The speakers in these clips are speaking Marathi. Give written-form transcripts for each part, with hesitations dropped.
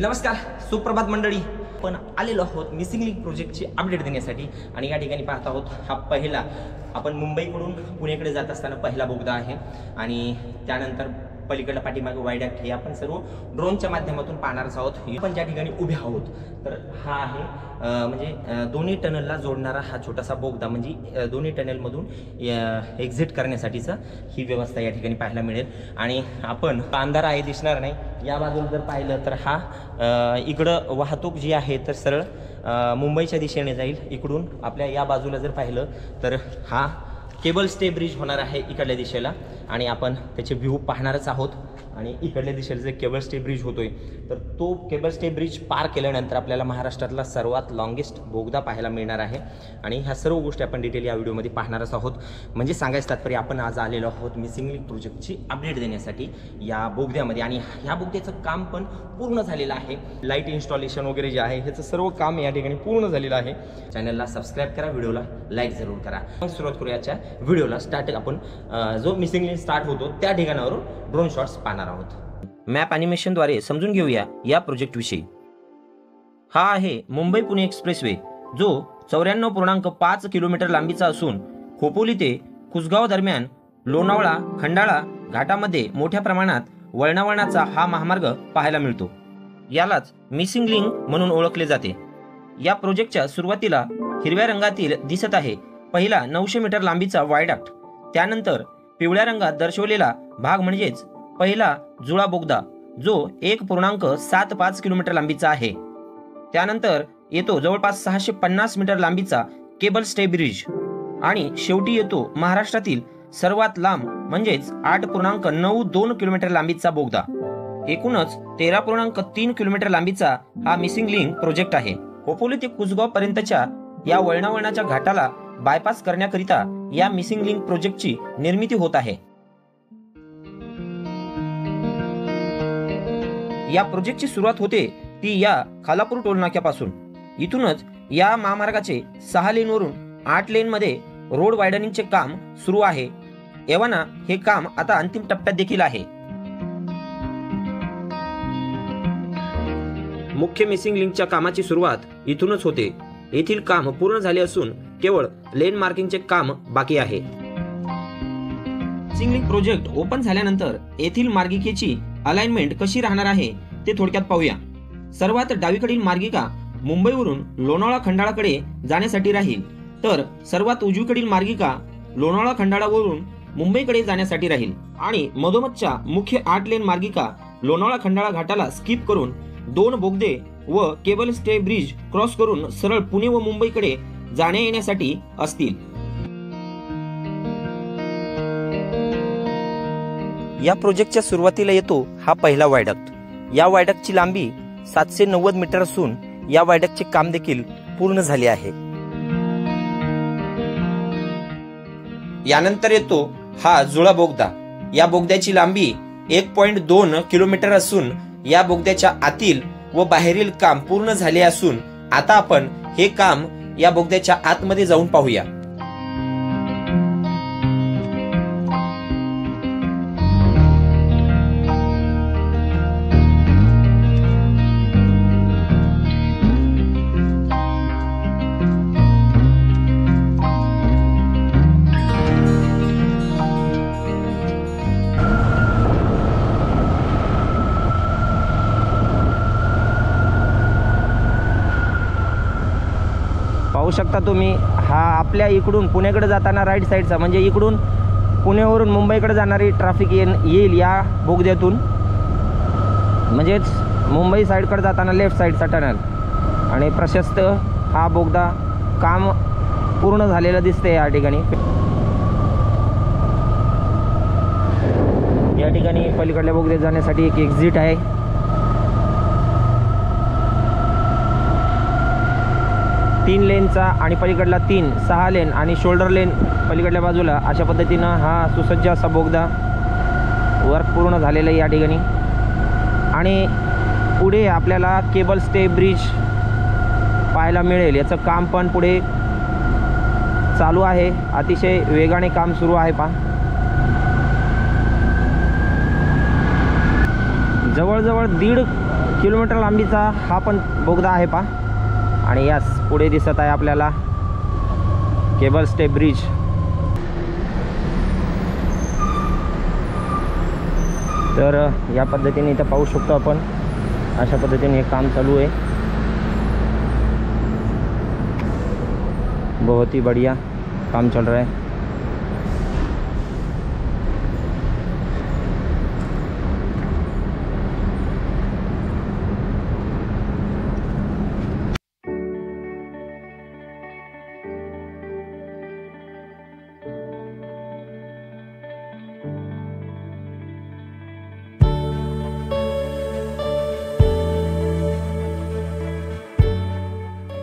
नमस्कार, सुप्रभात मंडळी. पण आलेलो आहोत मिसिंग लिंक प्रोजेक्टची अपडेट देण्यासाठी. आणि या ठिकाणी पाहत आहोत हा पहिला आपण मुंबईकडून पुणेकडे जात असताना पहिला बोगदा आहे. आणि त्यानंतर पलीकडला पाठीमागे वायडॅक्ट हे आपण सर्व ड्रोनच्या माध्यमातून पाहणारच आहोत. आपण ज्या ठिकाणी उभे आहोत तर हा आहे म्हणजे दोन्ही टनलला जोडणारा हा छोटासा बोगदा, म्हणजे दोन्ही टनलमधून एक्झिट करण्यासाठीचा ही व्यवस्था या ठिकाणी पाहायला मिळेल. आणि आपण अंधारा आहे दिसणार नाही. या बाजूला जर पाहिलं तर हा इकडं वाहतूक जी आहे तर सरळ मुंबईच्या दिशेने जाईल. इकडून आपल्या या बाजूला जर पाहिलं तर हा केबल स्टे ब्रिज होणार आहे इकडल्या दिशेला, आणि आपण त्याचे व्ह्यू पाहणारच आहोत. आणि इकडल्या दिशेला जे केबल स्टे ब्रिज होतोय तर तो केबल स्टे ब्रिज पार केल्यानंतर आपल्याला महाराष्ट्रातला सर्वात लॉंगेस्ट बोगदा पाहायला मिळणार आहे. आणि ह्या सर्व गोष्टी आपण डिटेल या व्हिडिओमध्ये पाहणारच आहोत. म्हणजे सांगायचं तात्पर्य आपण आज आलेलो आहोत मिसिंग लिंक प्रोजेक्टची अपडेट देण्यासाठी या बोगद्यामध्ये. आणि ह्या बोगद्याचं काम पण पूर्ण झालेलं आहे. लाईट इन्स्टॉलेशन वगैरे जे आहे ह्याचं सर्व काम या ठिकाणी पूर्ण झालेलं आहे. चॅनलला सबस्क्राईब करा, व्हिडिओला लाईक जरूर करा. मग सुरुवात करूया याच्या व्हिडिओला. स्टार्ट आपण जो मिसिंग लिंक स्टार्ट होतो त्या ठिकाणावरून ड्रोन शॉट्स पाहणार आहोत. मॅप ॲनिमेशनद्वारे समजून घेऊया या प्रोजेक्टविषयी. हा आहे मुंबई पुणे एक्सप्रेसवे, जो 94.5 किलोमीटर लांबीचा असून खोपोली ते कुसगाव दरम्यान लोणावळा खंडाळा घाटामध्ये मोठ्या प्रमाणात वळणावळणाचा हा महामार्ग पाहायला मिळतो. यालाच मिसिंग लिंक म्हणून ओळखले जाते. या प्रोजेक्टच्या सुरुवातीला हिरव्या रंगातील दिसत आहे पहिला 900 मीटर लांबीचा वायडक्ट. त्यानंतर पिवळ्या रंगात दर्शवलेला भाग म्हणजेच पहिला जुळा बोगदा, जो 1.75 किलोमीटर लांबीचा आहे. त्यानंतर येतो जवळपास 650 मीटर लांबीचा केबल स्टे ब्रिज. आणि शेवटी येतो महाराष्ट्रातील सर्वात लांब म्हणजेच 8.92 किलोमीटर लांबीचा बोगदा. एकूणच 13.3 किलोमीटर लांबीचा हा मिसिंग लिंक प्रोजेक्ट आहे. खोपोली ते कुसगाव पर्यंतच्या या वळणावळणाच्या घाटाला बायपास करण्याकरिता या मिसिंग लिंक प्रोजेक्टची निर्मिती होत आहे. या प्रोजेक्टची सुरुवात होते ती या खालापूर टोलनाक्यापासून. इथूनच या महामार्गाचे 6 लेनवरून 8 लेनमध्ये रोड वायडनिंगचे काम सुरू आहे. एव्हाना हे काम आता अंतिम टप्प्यात देखील आहे. मुख्य मिसिंग लिंकच्या कामाची सुरुवात इथूनच होते. येथील काम पूर्ण झाले असून केवळ लेन मार्किंगचे काम बाकी आहे. मिसिंग लिंक प्रोजेक्ट ओपन झाल्यानंतर येथील मार्गिकेची अलाइनमेंट कशी राहणार आहे ते थोडक्यात पाहूया. सर्वात डावीकडील मार्गिका मुंबईवरून लोणावळा खंडाळाकडे जाण्यासाठी राहील, तर सर्वात उजवीकडील मार्गिका लोणावळा खंडाळावरून मुंबईकडे जाण्यासाठी राहील. आणि मधोमधच्या मुख्य 8 लेन मार्गिका लोणावळा खंडाळा घाटाला स्किप करून 2 बोगदे व केबल स्टे ब्रिज क्रॉस करून सरळ पुणे व मुंबईकडे जाण्या येण्यासाठी असतील. या प्रोजेक्टच्या सुरुवातीला येतो हा पहिला वायडक्ट. या वायडक्टची लांबी 790 मीटर असून या वायडक्टचे काम देखील पूर्ण झाले आहे. यानंतर येतो हा जुळा बोगदा. या बोगद्याची लांबी 1.2 किलोमीटर असून या बोगद्याच्या आतील व बाहेरील काम पूर्ण झाले असून आता आपण हे काम या बोगद्याच्या आतमध्ये जाऊन पाहूया. पाहू शकता तुम्ही, हा आपल्या इकडून पुण्याकडे जाताना राईट साईडचा, म्हणजे इकडून पुण्यावरून मुंबईकडे जाणारी ट्रॅफिक येईल या बोगद्यातून. म्हणजेच मुंबई साईडकडे जाताना लेफ्ट साईडचा टनल. आणि प्रशस्त हा बोगदा काम पूर्ण झालेलं दिसते या ठिकाणी. या ठिकाणी पलीकडल्या बोगद्यात जाण्यासाठी एक एक्झिट आहे. तीन लेनचा आणि पलीकडला 6 लेन आणि शोल्डर लेन पलीकडल्या बाजूला, अशा पद्धतीनं हा सुसज्ज असा बोगदा वर्क पूर्ण झालेला आहे या ठिकाणी. आणि पुढे आपल्याला केबल स्टे ब्रिज पाहायला मिळेल. याचं काम पण पुढे चालू आहे. अतिशय वेगाने काम सुरू आहे. जवळजवळ 1.5 किलोमीटर लांबीचा हा पण बोगदा आहे पा। आणि यास पुढे दिसत आहे आपल्याला केबल स्टे ब्रिज। तर या पद्धतीने इथं पाहू शकतो आपण, अशा पद्धतीने हे काम चालू आहे। बहुत ही बढ़िया काम चल रहा है।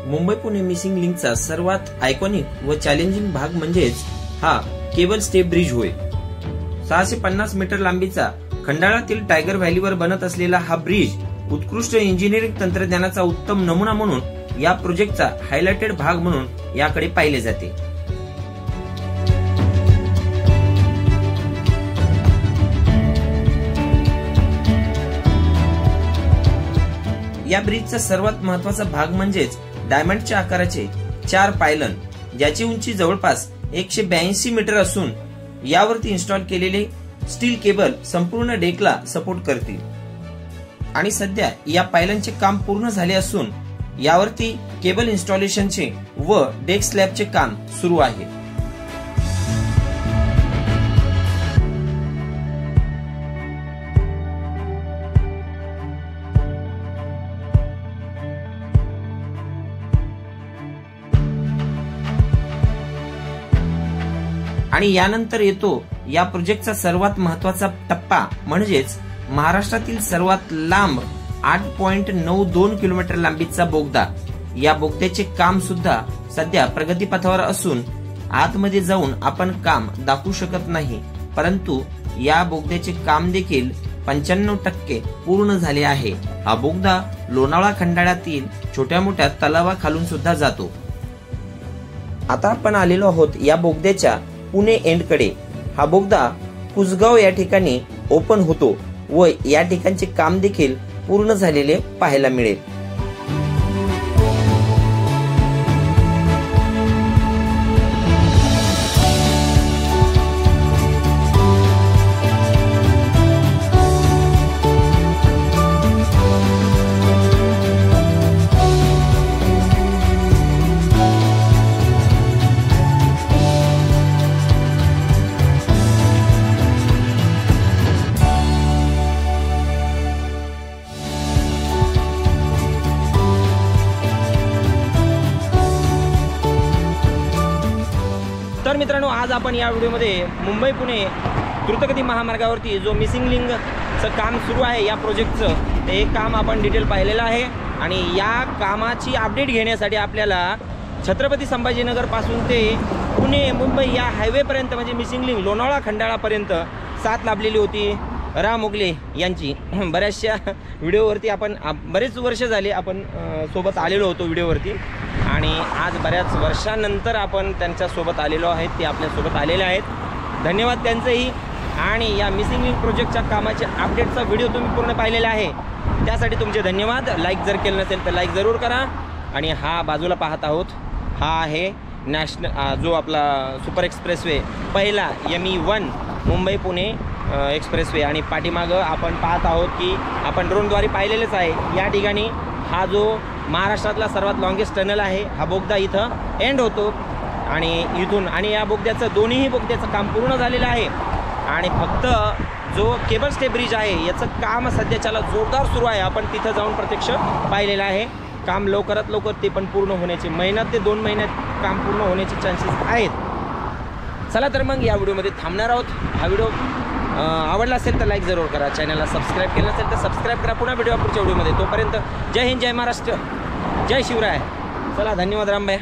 मुंबई पुणे मिसिंग लिंकचा सर्वात आयकॉनिक व चॅलेंजिंग भाग म्हणजेच हा केबल स्टे ब्रिज होय। 650 मीटर लांबीचा खंडाळातील टायगर व्हॅलीवर बनत असलेला हा ब्रिज उत्कृष्ट इंजिनिअरिंग तंत्रज्ञानाचा उत्तम नमुना म्हणून या प्रोजेक्टचा हायलाइटेड भाग म्हणून याकडे पाहिले जाते। या ब्रिजचा सर्वात महत्त्वाचा भाग म्हणजेच डायमंडच्या आकाराचे 4 पायलन, ज्याची उंची जवळपास 182 मीटर असून यावरती इन्स्टॉल केलेले स्टील केबल संपूर्ण डेकला सपोर्ट करतील। आणि सध्या या पायलनचे काम पूर्ण झाले असून यावरती केबल इन्स्टॉलेशनचे व डेक स्लॅबचे काम सुरू आहे। आणि यानंतर येतो या प्रोजेक्टचा सर्वात महत्त्वाचा टप्पा म्हणजेच महाराष्ट्रातील सर्वात लांब 8.92 किलोमीटर लांबीचा बोगदा। या बोगद्याचे काम सुद्धा सध्या प्रगतीपथावर असून आतमध्ये जाऊन आपण काम दाखवू शकत नाही, परंतु या बोगद्याचे काम देखील 95% पूर्ण झाले आहे। हा बोगदा लोणावळा खंडाळ्यातील छोट्या मोठ्या तलावाखालून सुद्धा जातो। आता आपण आलेलो आहोत या बोगद्याच्या पुणे एंडकडे। हा बोगदा कुसगाव या ठिकाणी ओपन होतो व या ठिकाणचे काम देखील पूर्ण झालेले पाहायला मिळेल। तर मित्रांनो, आज आपण या व्हिडिओमध्ये मुंबई पुणे द्रुतगती महामार्गावरती जो मिसिंग लिंकचं काम सुरू आहे या प्रोजेक्टचं, ते काम आपण डिटेल पाहिलेलं आहे। आणि या कामाची अपडेट घेण्यासाठी आपल्याला छत्रपती संभाजीनगर पासून ते पुणे मुंबई या हायवेपर्यंत म्हणजे मिसिंग लिंक लोणावळा खंडाळापर्यंत साथ लाभलेली होती राम उगले यांची। बऱ्याचशा व्हिडिओवरती आपण बरेच वर्ष झाले आपण सोबत आलेलो होतो व्हिडिओवरती, आणि आज बऱ्याच वर्षानंतर आपण त्यांच्यासोबत आलेलो आहेत, ते आपल्यासोबत आलेले आहेत। धन्यवाद त्यांचंही। आणि या मिसिंग लिंक प्रोजेक्टच्या कामाच्या अपडेटचा व्हिडिओ तुम्ही पूर्ण पाहिलेला आहे, त्यासाठी तुमचे धन्यवाद। लाईक जर केलं नसेल तर लाईक जरूर करा। आणि हा बाजूला पाहत आहोत, हा आहे नॅशनल जो आपला सुपर एक्सप्रेसवे पहिला ME1 मुंबई पुणे एक्सप्रेसवे। आणि पाठीमागं आपण पाहत आहोत की आपण ड्रोनद्वारे पाहिलेलेच आहे, या ठिकाणी हा जो महाराष्ट्रातला सर्वात लॉंगेस्ट टनल आहे, हा बोगदा इथं एंड होतो। आणि इथून आणि या बोगद्याचं दोन्ही बोगद्याचं काम पूर्ण झालेलं आहे। आणि फक्त जो केबल स्टे ब्रिज आहे याचं काम सध्याच्याला जोरदार सुरू आहे, आपण तिथं जाऊन प्रत्यक्ष पाहिलेलं आहे। काम लवकरात लवकर ते पण पूर्ण होण्याचे, महिन्यात ते 2 महिन्यात काम पूर्ण होण्याचे चान्सेस आहेत। चला तर मग या व्हिडिओमध्ये थांबणार आहोत। हा व्हिडिओ आवडला असेल तर लाईक जरूर करा, चॅनलला सबस्क्राईब केलं नसेल तर सबस्क्राईब करा। पुन्हा भेटूया पुढच्या व्हिडिओमध्ये, तोपर्यंत जय हिंद, जय महाराष्ट्र, जय शिवराय। चला, धन्यवाद रामभाई।